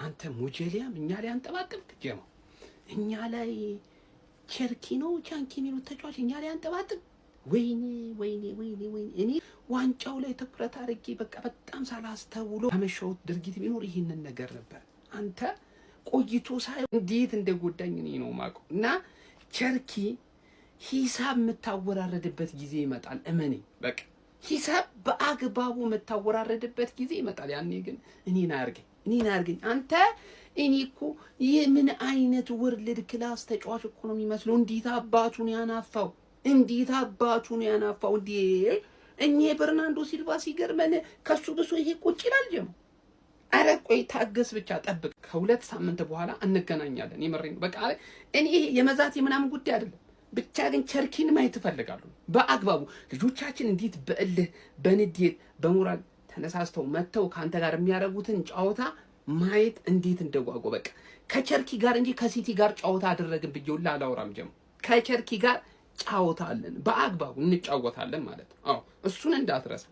አንተ ሙጀሊያም እኛ ላይ አንጠባጥብክ ጀማ እኛ ላይ ቸርኪ ነው ቻንኪ ነው ተጫዋች እኛ ላይ አንጠባጥብ ወይኔ እኔ ዋንጫው ላይ ትኩረት አድርጌ በቃ በጣም ሳላስተውሎ አመሻውት ድርጊት ቢኖር ይሄንን ነገር ነበር አንተ ቆይቶ ሳይ እንዴት እንደጎዳኝ ነው ማቀው እና ቸርኪ ሂሳብ የምታወራረድበት ጊዜ ይመጣል እመኔ በቃ ሂሳብ በአግባቡ የምታወራረድበት ጊዜ ይመጣል ያኔ ግን እኔን አያርገኝ አንተ እኔ እኮ የምን አይነት ወርልድ ክላስ ተጫዋች እኮ ነው የሚመስለው እንዴት አባቱን ያናፋው እንዴ እኔ በርናንዶ ሲልቫ ሲገርመን ከሱ ብሶ ይሄ ቁጭ ይላል ጀም አረ ቆይ ታገስ ብቻ ጠብቅ ከሁለት ሳምንት በኋላ እንገናኛለን ይመረኝ በቃ እኔ የመዛት የምናምን ጉዳይ አይደለም ብቻ ግን ቸርኪን ማየት እፈልጋለሁ በአግባቡ ልጆቻችን እንዴት በእልህ በንዴት በሞራል ተነሳስተው መተው ካንተ ጋር የሚያረጉትን ጫወታ ማየት እንዴት እንደጓጓ በቃ ከቸርኪ ጋር እንጂ ከሲቲ ጋር ጫወታ አደረግን ብየውላ አላወራም ጀም ከቸርኪ ጋር ጫወታ አለን በአግባቡ እንጫወታለን ማለት ነው አዎ እሱን እንዳትረሳ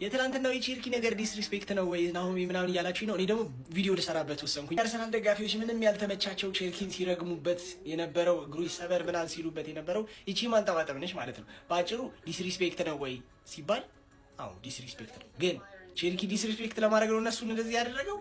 የትላንትናው የቸርኪ ነገር ዲስሪስፔክት ነው ወይ ናሆሚ ምናምን እያላችሁ ነው እኔ ደግሞ ቪዲዮ ልሰራበት ወሰንኩኝ አርሰናል ደጋፊዎች ምንም ያልተመቻቸው ቸርኪን ሲረግሙበት የነበረው እግሩ ይሰበር ምናምን ሲሉበት የነበረው ይቺ ማንጠባጠብ ነች ማለት ነው ባጭሩ ዲስሪስፔክት ነው ወይ ሲባል አዎ ዲስሪስፔክት ነው ግን ቸርኪ ዲስሪስፔክት ለማድረግ ነው እነሱን እንደዚህ ያደረገው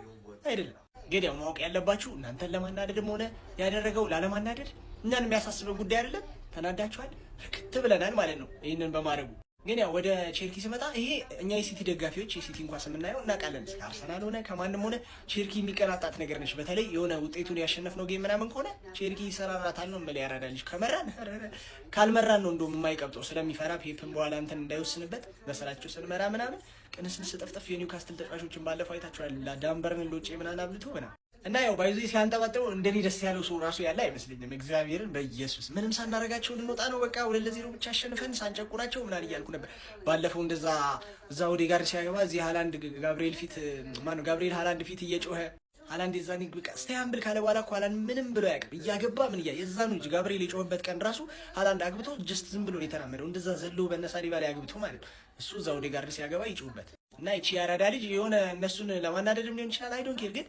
አይደለም ግን ያው ማወቅ ያለባችሁ እናንተን ለማናደድም ሆነ ያደረገው ላለማናደድ እኛን የሚያሳስበን ጉዳይ አይደለም ተናዳችኋል ርክት ብለናል ማለት ነው ይሄንን በማድረጉ ግን ያው ወደ ቸርኪ ስመጣ ይሄ እኛ የሲቲ ደጋፊዎች የሲቲ እንኳን ስምናየው እናውቃለን አርሰናል ሆነ ከማንም ሆነ ቸርኪ የሚቀናጣት ነገር ነች በተለይ የሆነ ውጤቱን ያሸነፍነው ጌም ምናምን ከሆነ ቸርኪ ይሰራራታል ነው ማለት ያራዳልሽ ካልመራን ነው እንደውም የማይቀብጠው ስለሚፈራ ፔፕን በኋላ እንትን እንዳይወስንበት በሰላቸው ስንመራ ምናምን ቅንስንስ ጠፍጠፍ የኒውካስትል ተጫዋቾችን ባለፈው አይታችኋል ዳምበርን ሎጬ ምናምን አብልቶ ምናምን እና ያው ባይዙ ሲያንጠባጠው እንደኔ ደስ ያለው ሰው ራሱ ያለ አይመስልኝም እግዚአብሔርን በኢየሱስ ምንም ሳናረጋቸው እንወጣ ነው በቃ 2-0 ብቻ አሸንፈን ሳንጨቁራቸው ምናምን እያልኩ ነበር ባለፈው እንደዛ እዛ ኦዴጋርድ ሲያገባ እዚህ ሃላንድ ጋብሪኤል ሃላንድ ፊት እየጮኸ ሃላንድ የዛኔ በቃ ስታምብል ካለ በኋላ እኮ ሃላንድ ምንም ብሎ ያውቅም እያገባ ምን የዛኑ ልጅ ጋብሪኤል የጮኸበት ቀን ራሱ ሃላንድ አግብቶ ጀስት ዝም ብሎ የተናመደው እንደዛ ዘሎ በነሳሪ ባለ አግብቶ ማለት ነው እሱ እዛ ኦዴጋርድ ሲያገባ ይጮህበት እና እቺ ያራዳ ልጅ የሆነ እነሱን ለማናደድም ሊሆን ይችላል አይ ዶንት ኬር ግን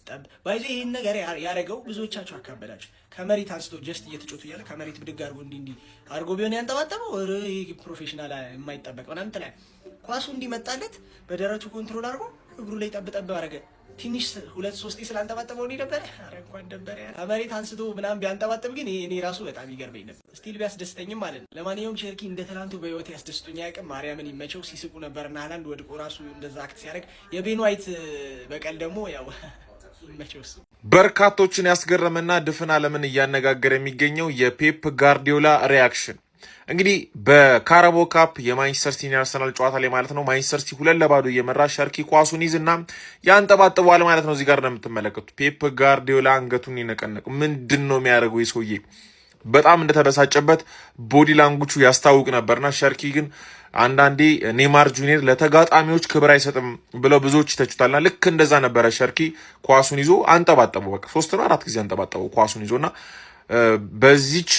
ጠብ ባይዘ ይሄን ነገር ያረጋው ብዙዎቻችሁ አካበላችሁ ከመሬት አንስቶ ጀስት እየተጮቱ ያለ ከመሬት ብድግ አድርጎ እንዲ አድርጎ ቢሆን ያንጠባጠበው ይሄ ፕሮፌሽናል የማይጠበቅ ምናምን ትላለህ ኳሱ እንዲመጣለት በደረቱ ኮንትሮል አድርጎ እግሩ ላይ ጠብ አረገ ትንሽ 2-3 ስላንጠባጠበው ነው ነበር አረ እንኳን ነበር ከመሬት አንስቶ ምናምን ቢያንጠባጠብ ግን እኔ ራሱ በጣም ይገርመኝ ነበር ስቲል ቢያስደስተኝም ማለት ነው ለማንኛውም ቸርኪ እንደ ትላንቱ በህይወት ያስደስቱኝ ያቅም ማርያምን ይመቸው ሲስቁ ነበርና ሃላንድ ወድቆ ራሱ እንደዛ አክት ሲያደርግ የቤን ዋይት በቀል ደግሞ ያው ይመቸውስ በርካቶችን ያስገረመና ድፍን ዓለምን እያነጋገረ የሚገኘው የፔፕ ጋርዲዮላ ሪያክሽን እንግዲህ በካራቦ ካፕ የማንቸስተር ሲቲ አርሰናል ጨዋታ ላይ ማለት ነው ማንቸስተር ሲቲ 2-0 እየመራ ሸርኪ ኳሱን ይዝና ያንጠባጥባል ማለት ነው እዚህ ጋር እንደምትመለከቱት ፔፕ ጋርዲዮላ አንገቱን ይነቀነቅ ምንድነው የሚያደርገው ይሰውዬ በጣም እንደተበሳጨበት ቦዲ ላንጉቹ ያስታውቅ ነበርና ሸርኪ ግን አንዳንዴ ኔማር ጁኒየር ለተጋጣሚዎች ክብር አይሰጥም ብለው ብዙዎች ይተቹታልና ልክ እንደዛ ነበረ ሸርኪ ኳሱን ይዞ አንጠባጠበው በቃ 3-4 ጊዜ አንጠባጠበው ኳሱን ይዞና በዚች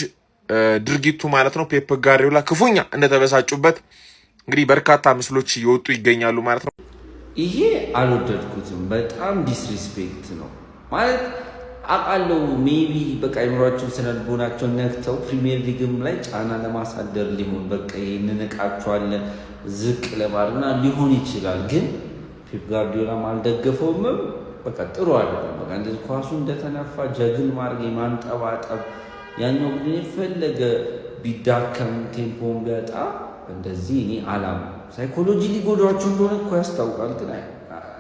ድርጊቱ ማለት ነው ፔፕ ጋርዲዮላ ክፉኛ እንደተበሳጩበት እንግዲህ በርካታ ምስሎች እየወጡ ይገኛሉ ማለት ነው ይሄ አልወደድኩትም በጣም ዲስሪስፔክት ነው ማለት አቃለው ሜቢ በቃ ይምሯቸውን ስነልቦናቸውን ነክተው ፕሪሚየር ሊግም ላይ ጫና ለማሳደር ሊሆን በቃ ይንነቃቸዋለን ዝቅ ለማድረግና ሊሆን ይችላል ግን ፔፕ ጋርዲዮላ አልደገፈውም በቃ ጥሩ አይደለም በቃ እንደዚህ ኳሱ እንደተነፋ ጀግል ማድረግ ማንጠባጠብ ያኛው ግን የፈለገ ቢዳከም ቴምፖን ቢያጣ እንደዚህ እኔ አላም ሳይኮሎጂ ሊጎዳቸው እንደሆነ እኮ ያስታውቃል ግን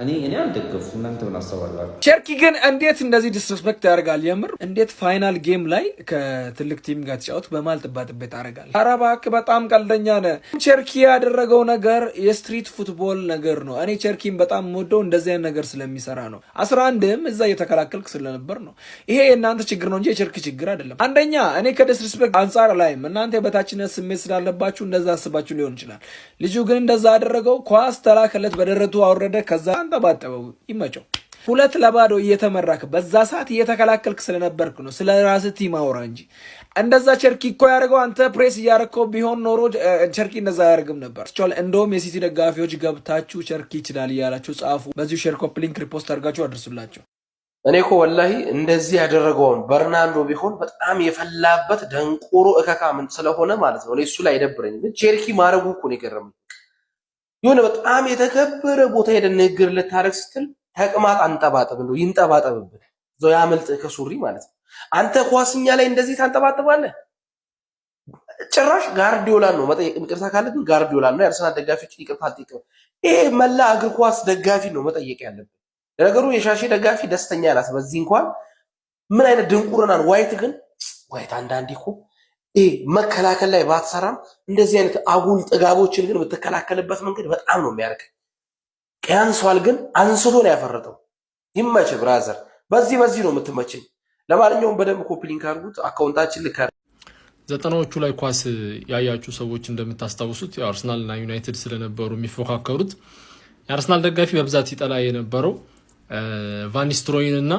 እኔ አልደገፍኩም እናንተ ምን አሰባላችሁ ቸርኪ ግን እንዴት እንደዚህ ዲስሪስፔክት ያደርጋል የምር እንዴት ፋይናል ጌም ላይ ከትልቅ ቲም ጋር ተጫወት በማልጥባጥበት ያደርጋል አራባክ በጣም ቀልደኛ ነህ ቸርኪ ያደረገው ነገር የስትሪት ፉትቦል ነገር ነው እኔ ቸርኪን በጣም ወደው እንደዚህ አይነት ነገር ስለሚሰራ ነው 11ም እዛ እየተከላከልክ ስለነበር ነው ይሄ የእናንተ ችግር ነው እንጂ የቸርኪ ችግር አይደለም አንደኛ እኔ ከዲስሪስፔክት አንፃር ላይ እናንተ የበታችነት ስሜት ስላለባችሁ እንደዛ አስባችሁ ሊሆን ይችላል ልጁ ግን እንደዛ ያደረገው ኳስ ተላከለት በደረቱ አወረደ ከዛ አንጠባጠበው ይመቸው 2-0 እየተመራክ በዛ ሰዓት እየተከላከልክ ስለነበርክ ነው ስለ ራስህ ቲም አውራ እንጂ እንደዛ ቸርኪ እኮ ያደርገው አንተ ፕሬስ እያደረከው ቢሆን ኖሮ ቸርኪ እንደዛ አያደርግም ነበር። እንደውም የሲቲ ደጋፊዎች ገብታችሁ ቸርኪ ይችላል እያላችሁ ጻፉ። በዚሁ ሼር ኮፒ ሊንክ ሪፖስት አድርጋችሁ አድርሱላቸው። እኔ እኮ ወላሂ እንደዚህ ያደረገውን በርናንዶ ቢሆን በጣም የፈላበት ደንቆሮ እከካ ምን ስለሆነ ማለት ነው እሱ ላይ አይደብረኝ። ግን ቸርኪ ማረጉ እኮ ነው የገረመኝ። የሆነ በጣም የተከበረ ቦታ ሄደ ንግግር ልታረግ ስትል ተቅማጥ አንጠባጠብ ነው ይንጠባጠብብህ ዘው ያመልጥህ ከሱሪ ማለት ነው። አንተ ኳስኛ ላይ እንደዚህ ታንጠባጥባለህ። ጭራሽ ጋርዲዮላን ነው መጠየቅ ይቅርታ ካለ ግን ጋርዲዮላን ነው የአርሰናል ደጋፊዎች ይቅርታ አጥይቀው። ይሄ መላ እግር ኳስ ደጋፊ ነው መጠየቅ ያለብን። ነገሩ የሻሼ ደጋፊ ደስተኛ ናት በዚህ እንኳን ምን አይነት ድንቁርናን ዋይት አንዳንዴ እኮ መከላከል ላይ ባትሰራም እንደዚህ አይነት አጉል ጥጋቦችን ግን የምትከላከልበት መንገድ በጣም ነው የሚያርክ። ቀያንሷል ግን አንስቶ ነው ያፈረጠው። ይመች ብራዘር፣ በዚህ ነው የምትመችኝ። ለማንኛውም በደንብ ኮፒ ሊንክ አድርጉት አካውንታችን ልካ። ዘጠናዎቹ ላይ ኳስ ያያችሁ ሰዎች እንደምታስታውሱት የአርሰናልና ዩናይትድ ስለነበሩ የሚፎካከሩት የአርሰናል ደጋፊ በብዛት ይጠላ የነበረው ቫን ኒስተልሮይን እና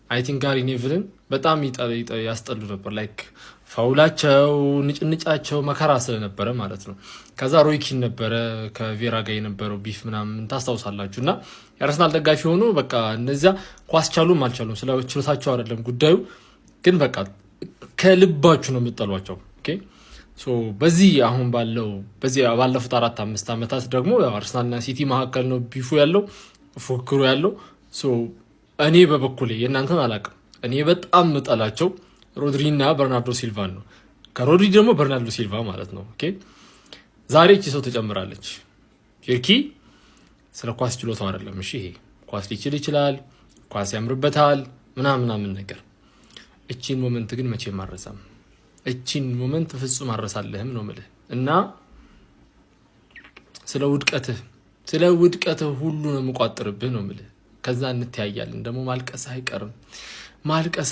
አይ ቲንክ ጋሪ ኔቭልን በጣም ያስጠሉ ነበር። ላይክ ፋውላቸው፣ ንጭንጫቸው መከራ ስለነበረ ማለት ነው። ከዛ ሮይ ኪን ነበረ ከቬራ ጋር የነበረው ቢፍ ምናምን ታስታውሳላችሁ። እና የአርሰናል ደጋፊ ሆኖ በቃ እነዚያ ኳስ ቻሉም አልቻሉም ስለ ችሎታቸው አይደለም ጉዳዩ፣ ግን በቃ ከልባችሁ ነው የምትጠሏቸው። ኦኬ ሶ በዚህ አሁን ባለፉት 4-5 ዓመታት ደግሞ አርሰናልና ሲቲ መካከል ነው ቢፉ ያለው ፉክክሩ ያለው። ሶ እኔ በበኩሌ የእናንተን አላውቅም፣ እኔ በጣም ምጠላቸው ሮድሪና በርናርዶ ሲልቫን ነው። ከሮድሪ ደግሞ በርናርዶ ሲልቫ ማለት ነው። ኦኬ ዛሬ እቺ ሰው ተጨምራለች። ቸርኪ ስለ ኳስ ችሎታው አይደለም። እሺ ይሄ ኳስ ሊችል ይችላል፣ ኳስ ያምርበታል ምናምን ነገር። እቺን ሞመንት ግን መቼም አረሳም። እቺን ሞመንት ፍጹም አረሳለህም ነው የምልህ። እና ስለ ውድቀትህ ሁሉ ነው የምቋጥርብህ ነው የምልህ። ከዛ እንተያያለን። ደግሞ ማልቀስ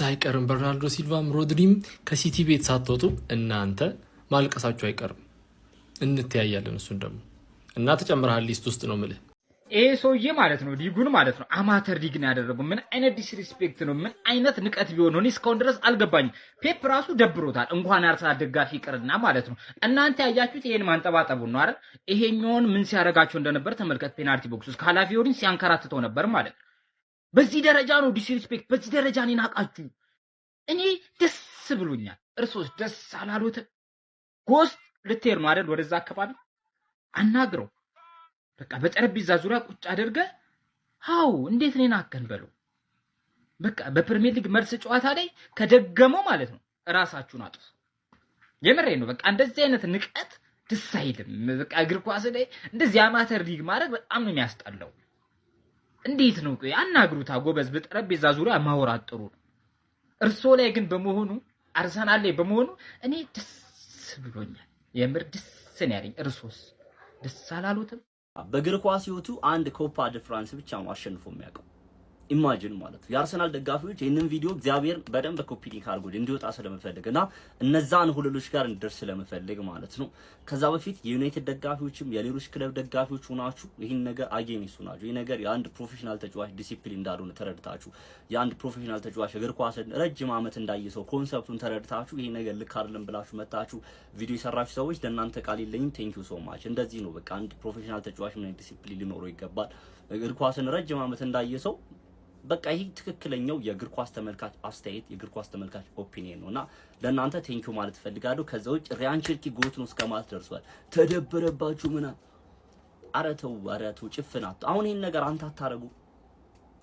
አይቀርም። በርናርዶ ሲልቫም ሮድሪም ከሲቲ ቤት ሳትወጡ እናንተ ማልቀሳችሁ አይቀርም። እንተያያለን። እሱን ደግሞ እና ተጨምረሃል ሊስት ውስጥ ነው የምልህ። ይሄ ሰውዬ ማለት ነው ሊጉን ማለት ነው አማተር ሊግ ነው ያደረገው። ምን አይነት ዲስሪስፔክት ነው? ምን አይነት ንቀት ቢሆን ነው? እኔ እስካሁን ድረስ አልገባኝም። ፔፕ ራሱ ደብሮታል። እንኳን አርሰናል ደጋፊ ይቅርና ማለት ነው። እናንተ ያያችሁት ይሄን ማንጠባጠቡን ነው አይደል? ይሄኛውን ምን ሲያረጋቸው እንደነበር ተመልከት። ፔናልቲ ቦክስ ውስጥ ካላፊዮሪን ሲያንከራትተው ነበር ማለት ነው። በዚህ ደረጃ ነው ዲስሪስፔክት፣ በዚህ ደረጃ ነው ናቃችሁ። እኔ ደስ ብሎኛል። እርሶስ ደስ አላሉትም? ጎስት ልትሄድ ነው አይደል? ወደዛ አካባቢ አናግረው በቃ በጠረጴዛ ዙሪያ ቁጭ አድርገ ሃው እንዴት ነው ናከን በለው። በቃ በፕሪሚየር ሊግ መልስ ጨዋታ ላይ ከደገመው ማለት ነው ራሳችሁን አጥፉ። የምሬ ነው። በቃ እንደዚህ አይነት ንቀት ደስ አይልም። በቃ እግር ኳስ ላይ እንደዚህ አማተር ሊግ ማድረግ በጣም ነው የሚያስጠላው። እንዴት ነው አናግሩታ ጎበዝ። በጠረጴዛ ዙሪያ ማውራት ጥሩ ነው። እርሶ ላይ ግን በመሆኑ አርሰናል ላይ በመሆኑ እኔ ደስ ብሎኛል። የምር ደስ ነው ያለኝ። እርሶስ ደስ አላሉትም? በእግር ኳስ ህይወቱ አንድ ኮፓ ደ ፍራንስ ብቻ ነው አሸንፎ የሚያውቀው። ኢማጂን ማለት ነው። የአርሰናል ደጋፊዎች ይህንን ቪዲዮ እግዚአብሔር በደንብ ኮፒ ሊንክ አድርጎ እንዲወጣ ስለምፈልግና እነዛን ሁለሎች ጋር እንድደርስ ስለምፈልግ ማለት ነው። ከዛ በፊት የዩናይትድ ደጋፊዎችም የሌሎች ክለብ ደጋፊዎች ሆናችሁ ይህን ነገር አጌኒስቱ ናችሁ። ይህ ነገር የአንድ ፕሮፌሽናል ተጫዋች ዲሲፕሊን እንዳልሆነ ተረድታችሁ የአንድ ፕሮፌሽናል ተጫዋች እግር ኳስን ረጅም ዓመት እንዳየሰው ኮንሰፕቱን ተረድታችሁ ይህ ነገር ልክ አይደለም ብላችሁ መጣችሁ ቪዲዮ የሰራችሁ ሰዎች ለእናንተ ቃል የለኝም። ቴንክ ዩ ሶ ማች። እንደዚህ ነው በቃ አንድ ፕሮፌሽናል ተጫዋች ምን ዲሲፕሊን ሊኖረው ይገባል። እግር ኳስን ረጅም ዓመት እንዳየሰው በቃ ይሄ ትክክለኛው የእግር ኳስ ተመልካች አስተያየት የእግር ኳስ ተመልካች ኦፒኒየን ነውና ለእናንተ ቴንኪው ማለት ፈልጋለሁ። ከዛ ውጭ ሪያን ቸርኪ ጎት ነው እስከማለት ደርሷል። ተደበረባችሁ ምና አረተው ጭፍናት። አሁን ይሄን ነገር አንተ አታረጉ።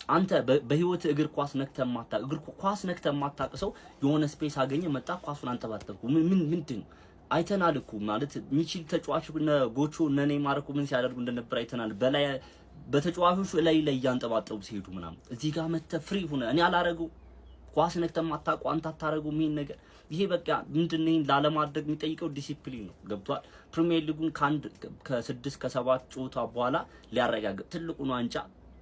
አንተ በህይወት እግር ኳስ ነክተህ ማታቀሰው የሆነ ስፔስ አገኘ መጣ ኳሱን አንጠባጠብኩ ምንድን አይተናል እኮ ማለት ሚችል ተጫዋች ጎቾ ኔይማር እኮ ምን ሲያደርጉ እንደነበር አይተናል። በላይ በተጫዋቾቹ ላይ ያንጠባጠቡ ሲሄዱ ምናምን እዚህ ጋር መተ ፍሪ ሆነ እኔ አላረገው ኳስ ነክተህ ማታውቁ አንተ አታረጉም። ይሄን ነገር ይሄ በቃ ምንድነው ላለማድረግ የሚጠይቀው ዲሲፕሊን ነው። ገብቷል። ፕሪሚየር ሊጉን ከ6 ከ7 ጨዋታ በኋላ ሊያረጋግጥ ትልቁን ዋንጫ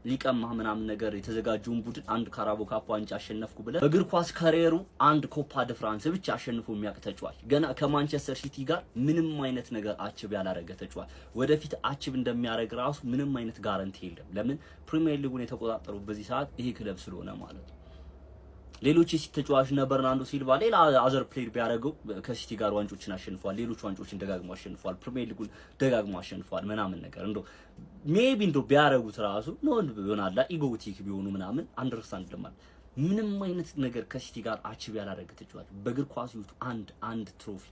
ሊቀማህ ምናምን ነገር የተዘጋጀውን ቡድን አንድ ካራቦ ካፕ ዋንጫ አሸነፍኩ ብለህ በእግር ኳስ ካሪየሩ አንድ ኮፓ ደ ፍራንስ ብቻ አሸንፎ የሚያውቅ ተጫዋች ገና ከማንቸስተር ሲቲ ጋር ምንም አይነት ነገር አችብ ያላረገ ተጫዋች ወደፊት አችብ እንደሚያደርግ ራሱ ምንም አይነት ጋራንቲ የለም። ለምን ፕሪሚየር ሊጉን የተቆጣጠረው በዚህ ሰዓት ይሄ ክለብ ስለሆነ ማለት ነው። ሌሎች የሲቲ ተጫዋች ነበር በርናርዶ ሲልቫ ሌላ አዘር ፕሌየር ቢያደርገው ከሲቲ ጋር ዋንጫዎችን አሸንፏል። ሌሎች ዋንጫዎችን ደጋግሞ አሸንፏል። ፕሪሚየር ሊጉን ደጋግሞ አሸንፏል ምናምን ነገር እንደው ሜቢ እንደው ቢያደርጉት ራሱ ነው ይሆናል ኢጎቲክ ቢሆኑ ምናምን አንደርስታንድ ለማለት ምንም አይነት ነገር ከሲቲ ጋር አቺቭ ያላደረገ ተጫዋች በእግር ኳስ ይሁት አንድ ትሮፊ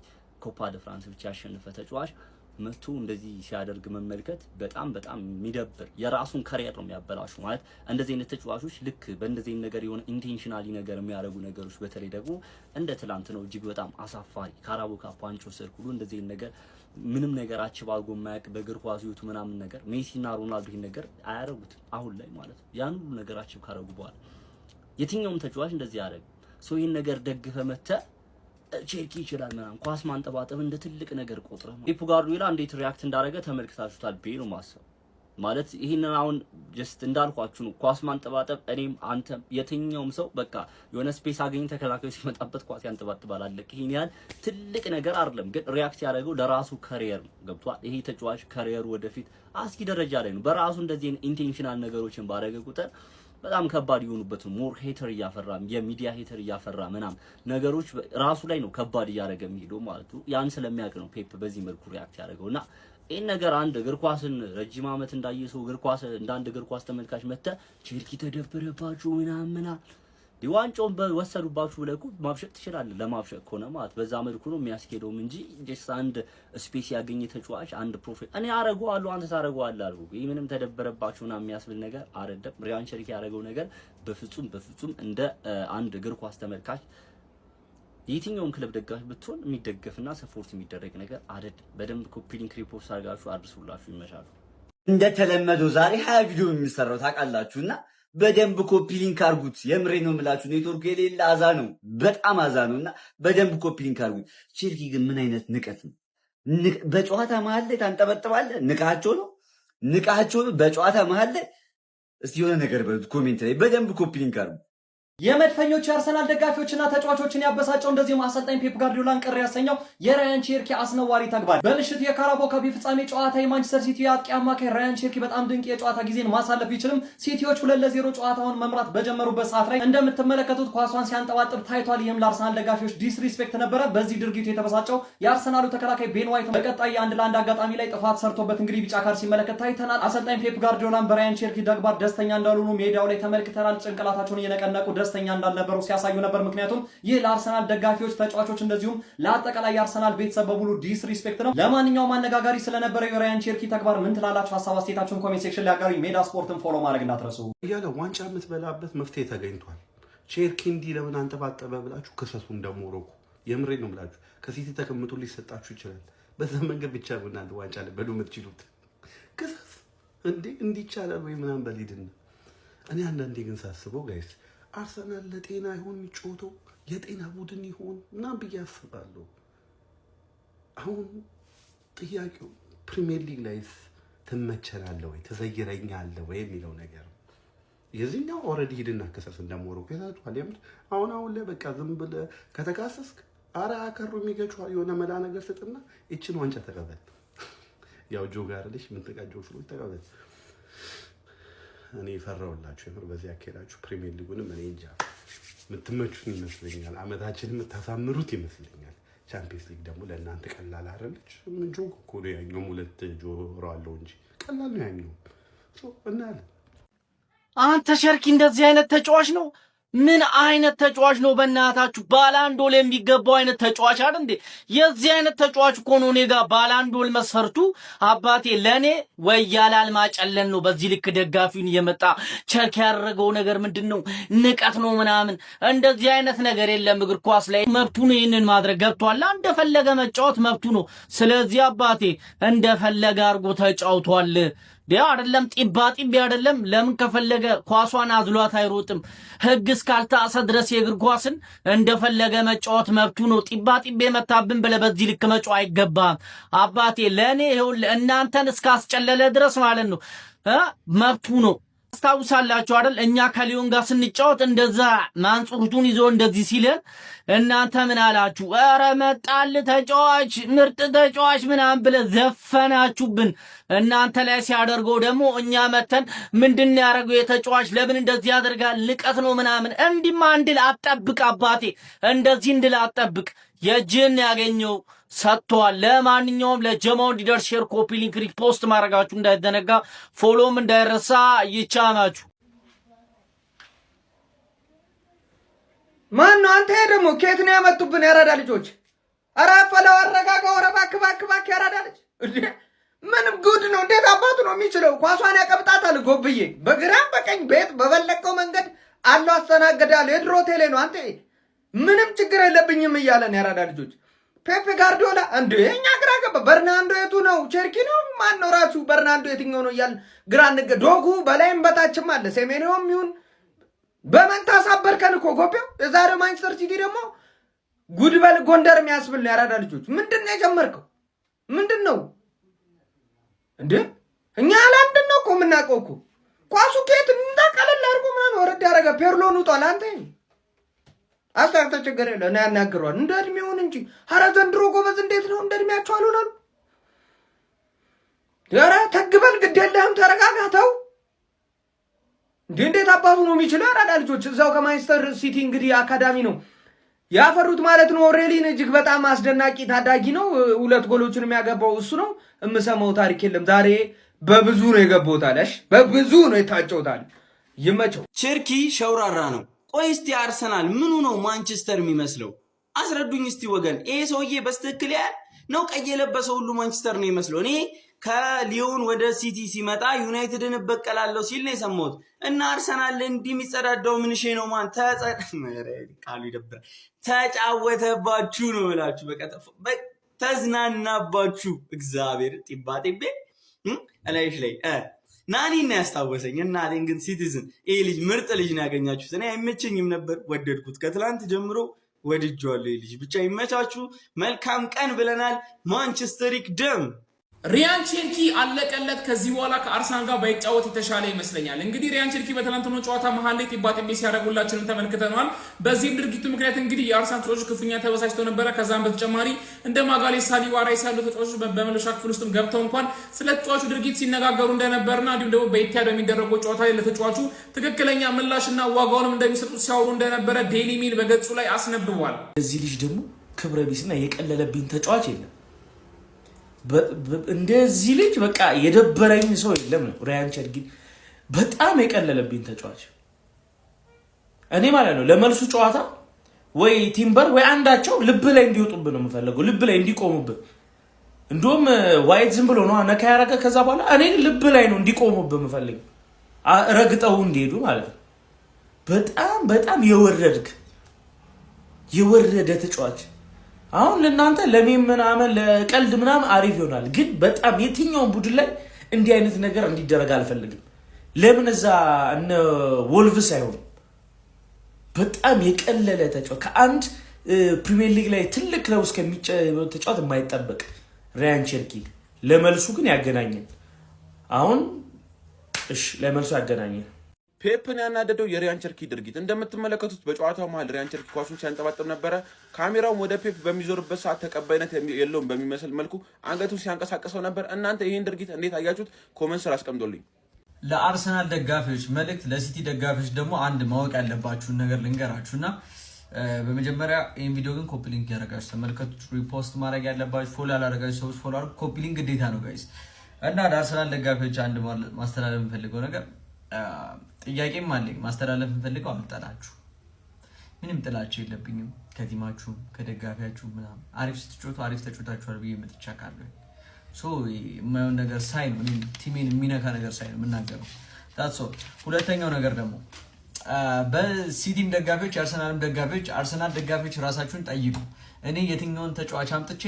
ኮፓ ደ ፍራንስ ብቻ ያሸነፈ ተጫዋች መቶ እንደዚህ ሲያደርግ መመልከት በጣም የሚደብር የራሱን ካሪየር ነው የሚያበላሹ። ማለት እንደዚህ አይነት ተጫዋቾች ልክ በእንደዚህ ነገር የሆነ ኢንቴንሽናሊ ነገር የሚያደርጉ ነገሮች በተለይ ደግሞ እንደ ትላንት ነው እጅግ በጣም አሳፋሪ ካራቦ ካፕ ዋንጫ ስር ሁሉ እንደዚህ ነገር ምንም ነገር አችባልጎ የማያውቅ በእግር ኳስ ይሁት ምናምን ነገር ሜሲና ሮናልዶ ይሄን ነገር አያረጉትም አሁን ላይ ማለት ነው። ያን ሁሉ ነገር አችብ ካረጉ በኋላ የትኛውም ተጫዋች እንደዚህ ያደርግ ሰው ይሄን ነገር ደግፈ መተ ቼክ ይችላል ምናምን ኳስ ማንጠባጠብ እንደ ትልቅ ነገር ቆጥረህ ፔፕ ጋርዲዮላ እንዴት ሪአክት እንዳደረገ ተመልክታችሁታል ብዬ ነው ማሰብ። ማለት ይሄንን አሁን ጀስት እንዳልኳችሁ ነው ኳስ ማንጠባጠብ እኔም አንተ የትኛውም ሰው በቃ የሆነ ስፔስ አገኝ ተከላካዩ ሲመጣበት ኳስ ያንጠባጥባል አለቅ። ይሄን ያህል ትልቅ ነገር አይደለም፣ ግን ሪአክት ያደረገው ለራሱ ካሪየር ነው። ገብቷል? ይሄ ተጫዋች ካሪየሩ ወደፊት አስኪ ደረጃ ላይ ነው። በራሱ እንደዚህ ኢንቴንሽናል ነገሮችን ባደረገ ቁጥር በጣም ከባድ ይሆኑበት ነው። ሞር ሄተር እያፈራ የሚዲያ ሄተር እያፈራ ምናምን ነገሮች ራሱ ላይ ነው ከባድ እያደረገ የሚሄደው ማለት ነው። ያን ስለሚያውቅ ነው ፔፕ በዚህ መልኩ ሪአክት ያደረገውና ይሄን ነገር አንድ እግር ኳስን ረጅም ዓመት እንዳየሰው እግር ኳስ እንዳንድ እግር ኳስ ተመልካች መተ ቼልሲ ተደበረባችሁ ምናምን ዲዋንጮን በወሰዱባችሁ ብለህ ማብሸቅ ትችላለህ። ለማብሸቅ ከሆነ ማለት በዛ መልኩ ነው የሚያስኬደው እንጂ ጀስት አንድ ስፔስ ያገኘ ተጫዋች አንድ ፕሮፌት እኔ አረጋዋለሁ አንተ ታረጋዋለህ አልኩ። ይሄ ምንም ተደበረባችሁና የሚያስብል ነገር አይደለም። ሪያን ቸርኪ ያደረገው ነገር በፍጹም እንደ አንድ እግር ኳስ ተመልካች የትኛውም ክለብ ደጋፊ ብትሆን የሚደገፍና ሰፖርት የሚደረግ ነገር አይደለም። በደንብ ኮፒ ሊንክ ሪፖርት አድርጋችሁ አድርሱላችሁ ይመሻሉ። እንደተለመደው ዛሬ 20 ቪዲዮ የሚሰራው ታውቃላችሁና በደንብ ኮፒ ሊንክ አድርጉት። የምሬ ነው የምላችሁ። ኔትወርክ የሌለ አዛ ነው፣ በጣም አዛ ነውና በደንብ ኮፒ ሊንክ አድርጉት። ቸርኪ ግን ምን አይነት ንቀት ነው? በጨዋታ መሀል ላይ ታንጠበጥባለህ። ንቃቸው ነው በጨዋታ መሀል ላይ። እስቲ የሆነ ነገር በሉት ኮሜንት ላይ። በደንብ ኮፒ ሊንክ አድርጉት። የመድፈኞቹ የአርሰናል ደጋፊዎችና ተጫዋቾችን ያበሳጨው እንደዚሁም አሰልጣኝ ፔፕ ጋርዲዮላን ቅር ያሰኘው የራያን ቸርኪ አስነዋሪ ተግባር በምሽቱ የካራቦ ካፕ ፍጻሜ ጨዋታ የማንቸስተር ሲቲ የአጥቂ አማካይ ራያን ቸርኪ በጣም ድንቅ የጨዋታ ጊዜን ማሳለፍ ቢችልም ሲቲዎች 2-0 ጨዋታውን መምራት በጀመሩበት ሰዓት ላይ እንደምትመለከቱት ኳሷን ሲያንጠባጥብ ታይቷል። ይህም ለአርሰናል ደጋፊዎች ዲስሪስፔክት ነበረ። በዚህ ድርጊቱ የተበሳጨው የአርሰናሉ ተከላካይ ቤን ዋይት በቀጣይ የ1-1 አጋጣሚ ላይ ጥፋት ሰርቶበት እንግዲህ ቢጫ ካርድ ሲመለከት ታይተናል። አሰልጣኝ ፔፕ ጋርዲዮላን በራያን ቸርኪ ተግባር ደስተኛ እንዳልሆኑ ሜዳው ላይ ተመልክተናል። ጭንቅላታቸውን እየነቀነቁ ደስተኛ እንዳልነበሩ ሲያሳዩ ነበር። ምክንያቱም ይህ ለአርሰናል ደጋፊዎች፣ ተጫዋቾች እንደዚሁም ለአጠቃላይ የአርሰናል ቤተሰብ በሙሉ ዲስሪስፔክት ነው። ለማንኛውም አነጋጋሪ ስለነበረው የራያን ቸርኪ ተግባር ምን ትላላችሁ? ሀሳብ አስተያየታችሁን ኮሜንት ሴክሽን ላይ አጋሩ። ሜዳ ስፖርትን ፎሎ ማድረግ እንዳትረሱ። እያለ ዋንጫ የምትበላበት መፍትሄ ተገኝቷል። ቸርኪ እንዲህ ለምን አንጠባጠበ ብላችሁ ክሰሱ። እንደሞሮኮ የምሬ ነው ብላችሁ ከሲቲ ተቀምጦ ሊሰጣችሁ ይችላል። በዛ መንገድ ብቻ ነው እናንተ ዋንጫ ልበሉ የምትችሉት። ክሰስ እንዲህ ይቻላል ወይ ምናምን በሊድን። እኔ አንዳንዴ ግን ሳስበው ጋይስ አርሰናል ለጤና ይሆን የሚጮተው የጤና ቡድን ይሆን ምናምን ብዬ አስባለሁ። አሁን ጥያቄው ፕሪሚየር ሊግ ላይስ ትመቸናለህ ወይ ትዘይረኛለህ ወይ የሚለው ነገር የዚህኛው ኦልሬዲ ሂድና ከሰስ እንደሞሮኮ ይዛቷል። የምር አሁን ላይ በቃ ዝም ብለህ ከተካሰስክ አረ አከሩ የሚገጭዋል። የሆነ መላ ነገር ስጥና እቺን ዋንጫ ተቀበል። ያው ጆ ጋር ልሽ ምን ተቃጆ ፍሎ ተቀበል። እኔ ፈራውላችሁ የምር በዚህ አከራችሁ ፕሪሚየር ሊጉንም እኔ እንጃ የምትመቹን ይመስለኛል። አመታችንን የምታሳምሩት ይመስለኛል። ቻምፒየንስ ሊግ ደግሞ ለእናንተ ቀላል አይደለች። ምን ጆ እኮ ነው ያኛው ሁለት ጆሮ አለው እንጂ ቀላል ነው ያኛው። እናለ አንተ ቸርኪ እንደዚህ አይነት ተጫዋች ነው? ምን አይነት ተጫዋች ነው? በእናታችሁ ባላንዶል የሚገባው አይነት ተጫዋች አይደል እንዴ? የዚህ አይነት ተጫዋች እኮ ነው እኔ ጋር ባላንዶል መስፈርቱ። አባቴ ለኔ ወይ ያላል ማጨለን ነው። በዚህ ልክ ደጋፊውን እየመጣ ቸርኪ ያደረገው ነገር ምንድነው? ንቀት ነው ምናምን። እንደዚህ አይነት ነገር የለም። እግር ኳስ ላይ መብቱ ነው ይሄንን ማድረግ። ገብቷል? እንደፈለገ መጫወት መብቱ ነው። ስለዚህ አባቴ እንደፈለገ አድርጎ ተጫውቷል። ዲያ አይደለም ጢባ አይደለም። ለምን ከፈለገ ኳሷን አዝሏት አይሮጥም? ህግ እስካልታሰ ድረስ የእግር ኳስን እንደፈለገ መጫወት መብቱ ነው። ጢባ መታብን ብለህ በዚህ ልክ መጫወት አይገባም አባቴ። ለኔ ይሁን እናንተን እስካስጨለለ ድረስ ማለት ነው መብቱ ነው። ታውሳላችሁ አይደል? እኛ ከሊዮን ጋር ስንጫወት እንደዛ ማንጹርቱን ይዞ እንደዚህ ሲለን እናንተ ምን አላችሁ? ኧረ መጣል ተጫዋች ምርጥ ተጫዋች ምናምን ብለ ዘፈናችሁብን። እናንተ ላይ ሲያደርገው ደግሞ እኛ መተን ምንድነው ያደረገው የተጫዋች ለምን እንደዚህ ያደርጋል ልቀት ነው ምናምን። እንዲማ እንድል አጠብቅ አባቴ፣ እንደዚህ እንድል አጠብቅ። የጅን ያገኘው ሰጥቷል። ለማንኛውም ለጀማው እንዲደርስ ሼር፣ ኮፒ ሊንክ፣ ሪፖስት ማድረጋችሁ እንዳይዘነጋ፣ ፎሎም እንዳይረሳ። ይቻናችሁ ማን ነው አንተ? ደግሞ ከየት ነው ያመጡብን ያራዳ ልጆች? ኧረ ፈለው አረጋጋው። ኧረ እባክህ ያራዳ ልጅ ምንም ጉድ ነው። እንዴት አባቱ ነው የሚችለው? ኳሷን ያቀብጣታል ጎብዬ፣ በግራም በቀኝ ቤት በበለቀው መንገድ አለው አስተናገዳለሁ። የድሮ ቴሌ ነው አንተ። ምንም ችግር የለብኝም እያለን ያራዳ ልጆች ፔፕ ጋርዲዮላ እንዴ እኛ ግራ ገባ። በርናንዶ የቱ ነው? ቸርኪ ነው? ማን ነው ራሱ በርናንዶ የትኛው ነው እያልን ግራ እንገ ዶጉ በላይም በታችም አለ። ሴሜኒዮም ይሁን በመንታ ሳበርከን እኮ ጎቤው። የዛሬው ማንቸስተር ሲቲ ደግሞ ጉድበል ጎንደር የሚያስብል ነው። ያራዳ ልጆች ምንድን ነው የጀመርከው? ምንድን ነው እንዴ? እኛ አላንድን ነው እኮ የምናውቀው እኮ ኳሱ ከየት እንዳቀለል አድርጎ ምናምን ወረድ ያደረገ ፔርሎን ውጧል። አንተ አስታክተ ችግር የለ እና ያናግሯል እንደ እድሜውን እንጂ። ኧረ ዘንድሮ ጎበዝ እንዴት ነው እንደ እድሜያቸው አልሆናሉ። ኧረ ተግበል ግድ የለህም ተረጋጋተው። እንዴት አባቱ ነው የሚችለው? ያራዳ ልጆች እዛው ከማንቸስተር ሲቲ እንግዲህ አካዳሚ ነው ያፈሩት ማለት ነው። ኦሬሊን እጅግ በጣም አስደናቂ ታዳጊ ነው። 2 ጎሎችን የሚያገባው እሱ ነው። የምሰማው ታሪክ የለም። ዛሬ በብዙ ነው የገባውታለሽ፣ በብዙ ነው የታጨውታል። ይመቸው። ቸርኪ ሸውራራ ነው። ቆይ እስቲ አርሰናል ምኑ ነው ማንቸስተር የሚመስለው? አስረዱኝ እስቲ ወገን። ይሄ ሰውዬ በስትክክል ያል ነው ቀይ የለበሰው ሁሉ ማንቸስተር ነው የሚመስለው? እኔ ከሊዮን ወደ ሲቲ ሲመጣ ዩናይትድን እበቀላለሁ ሲል ነው የሰማሁት። እና አርሰናል እንዲህ የሚጸዳዳው ምንሼ ነው? ማን ቃሉ ይደብራል። ተጫወተባችሁ ነው እላችሁ። በቃ ተዝናናባችሁ። እግዚአብሔር ጢባ ጢቤ እላይሽ ላይ ናኒና ያስታወሰኝ። እናቴን ግን ሲቲዝን ይሄ ልጅ ምርጥ ልጅ ነው ያገኛችሁት። እኔ አይመቸኝም ነበር፣ ወደድኩት። ከትላንት ጀምሮ ወድጄዋለሁ። ይሄ ልጅ ብቻ ይመቻችሁ። መልካም ቀን ብለናል። ማንቸስተር ይቅደም። ሪያን ቸርኪ አለቀለት። ከዚህ በኋላ ከአርሰናል ጋር ባይጫወት የተሻለ ይመስለኛል። እንግዲህ ሪያን ቸርኪ በትናንትናው ጨዋታ መሀል ላይ ጢባ ጢቤ ሲያደርጉላችንም ተመልክተናል። በዚህም ድርጊቱ ምክንያት እንግዲህ የአርሰናል ተጫዋቾች ክፉኛ ተበሳጭተው ነበረ። ከዛም በተጨማሪ እንደ ማጋሌ ሳሊባ፣ ራይስ ያሉ ተጫዋቾች በመለሻ ክፍል ውስጥም ገብተው እንኳን ስለ ተጫዋቹ ድርጊት ሲነጋገሩ እንደነበርና እንዲሁም ደግሞ በኢቲሃድ በሚደረገው ጨዋታ ላይ ለተጫዋቹ ትክክለኛ ምላሽና ዋጋውንም እንደሚሰጡት ሲያወሩ እንደነበረ ዴይሊ ሜል በገጹ ላይ አስነብቧል። እዚህ ልጅ ደግሞ ክብረ ቢስና የቀለለብኝ ተጫዋች የለም። እንደዚህ ልጅ በቃ የደበረኝ ሰው የለም ነው ሪያን ቸርኪ። በጣም የቀለለብኝ ተጫዋች እኔ ማለት ነው። ለመልሱ ጨዋታ ወይ ቲምበር ወይ አንዳቸው ልብ ላይ እንዲወጡብን ነው የምፈልገው፣ ልብ ላይ እንዲቆሙብን። እንደውም ዋይት ዝም ብሎ ነው ነካ ያረገ። ከዛ በኋላ እኔ ልብ ላይ ነው እንዲቆሙብን የምፈልገው፣ ረግጠው እንዲሄዱ ማለት ነው። በጣም የወረደ ተጫዋች። አሁን ለእናንተ ለሜም ምናምን ለቀልድ ምናምን አሪፍ ይሆናል፣ ግን በጣም የትኛውን ቡድን ላይ እንዲህ አይነት ነገር እንዲደረግ አልፈልግም። ለምን እዛ እነ ወልቭስ አይሆንም? በጣም የቀለለ ተጫዋች፣ ከአንድ ፕሪሚየር ሊግ ላይ ትልቅ ክለብ ውስጥ ተጫዋች የማይጠበቅ ሪያን ቸርኪ። ለመልሱ ግን ያገናኘን። አሁን እሺ ለመልሱ ያገናኘን። ፔፕን ያናደደው የሪያን ቸርኪ ድርጊት እንደምትመለከቱት በጨዋታው መሀል ሪያን ቸርኪ ኳሱን ሲያንጠባጥብ ነበረ። ካሜራውም ወደ ፔፕ በሚዞርበት ሰዓት ተቀባይነት የለውም በሚመስል መልኩ አንገቱን ሲያንቀሳቀሰው ነበር። እናንተ ይህን ድርጊት እንዴት አያችሁት? ኮመንት ስር አስቀምጦልኝ። ለአርሰናል ደጋፊዎች መልእክት፣ ለሲቲ ደጋፊዎች ደግሞ አንድ ማወቅ ያለባችሁን ነገር ልንገራችሁና በመጀመሪያ ይህን ቪዲዮ ግን ኮፒ ሊንክ ያደረጋችሁ ተመልከቱት። ሪፖስት ማድረግ ያለባችሁ፣ ፎሎ ያላደረጋችሁ ሰዎች ፎሎ አድርጉ። ኮፒ ሊንክ ግዴታ ነው ጋይስ። እና ለአርሰናል ደጋፊዎች አንድ ማስተላለፍ የምፈልገው ነገር ጥያቄም አለኝ። ማስተላለፍ የምፈልገው አልጠላችሁ፣ ምንም ጥላችሁ የለብኝም ከቲማችሁ ከደጋፊያችሁ ምናምን። አሪፍ ስትጮቱ አሪፍ ተጮታችኋል ብዬ መጥቻለሁ። የማየውን ነገር ሳይ ነው ቲሜን የሚነካ ነገር ሳይ ነው የምናገረው። ታሶ ሁለተኛው ነገር ደግሞ በሲቲም ደጋፊዎች የአርሰናልም ደጋፊዎች አርሰናል ደጋፊዎች ራሳችሁን ጠይቁ። እኔ የትኛውን ተጫዋች አምጥቼ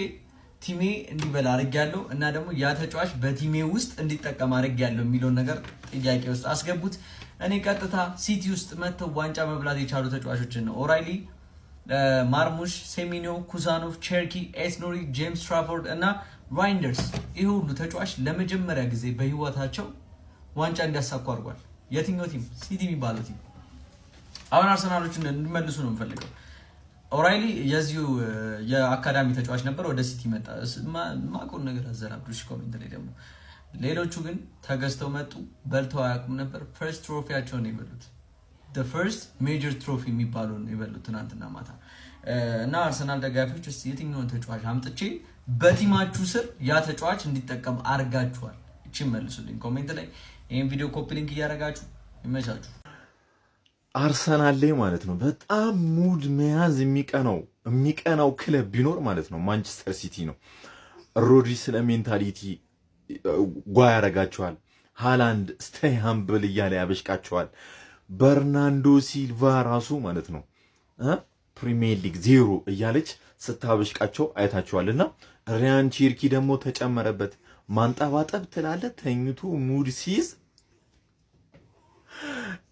ቲሜ እንዲበላ አድርጌያለሁ እና ደግሞ ያ ተጫዋች በቲሜ ውስጥ እንዲጠቀም አድርጌያለሁ የሚለውን ነገር ጥያቄ ውስጥ አስገቡት። እኔ ቀጥታ ሲቲ ውስጥ መጥተው ዋንጫ መብላት የቻሉ ተጫዋቾችን ነው ኦራይሊ፣ ማርሙሽ፣ ሴሚኒዮ፣ ኩዛኖቭ፣ ቸርኪ፣ ኤስኖሪ፣ ጄምስ ትራፎርድ እና ራይንደርስ። ይህ ሁሉ ተጫዋች ለመጀመሪያ ጊዜ በህይወታቸው ዋንጫ እንዲያሳኩ አድርጓል። የትኛው ቲም? ሲቲ የሚባለው ቲም። አሁን አርሰናሎችን እንዲመልሱ ነው የምፈልገው። ኦራይሊ የዚሁ የአካዳሚ ተጫዋች ነበር፣ ወደ ሲቲ መጣ። ማቆን ነገር አዘራብዱ። እሺ ኮሜንት ላይ ደግሞ ሌሎቹ ግን ተገዝተው መጡ፣ በልተው አያውቁም ነበር። ፈርስት ትሮፊያቸውን የበሉት the first major trophy የሚባለውን የበሉት ትናንትና ማታ እና አርሰናል ደጋፊዎች እስቲ የትኛውን ተጫዋች አምጥቼ በቲማችሁ ስር ያ ተጫዋች እንዲጠቀም አርጋችኋል? እቺ መልሱልኝ ኮሜንት ላይ። ይሄን ቪዲዮ ኮፒ ሊንክ እያደረጋችሁ ይመቻችሁ። አርሰናል ላይ ማለት ነው በጣም ሙድ መያዝ የሚቀናው ክለብ ቢኖር ማለት ነው ማንቸስተር ሲቲ ነው። ሮድሪ ስለ ሜንታሊቲ ጓ ያረጋቸዋል። ሃላንድ ስቴይ ሃምብል እያለ ያበሽቃቸዋል። በርናንዶ ሲልቫ ራሱ ማለት ነው ፕሪሚየር ሊግ 0 እያለች ስታበሽቃቸው አይታቸዋልና ሪያን ቼርኪ ደግሞ ተጨመረበት። ማንጠባጠብ ትላለ ተኝቶ ሙድ ሲይዝ።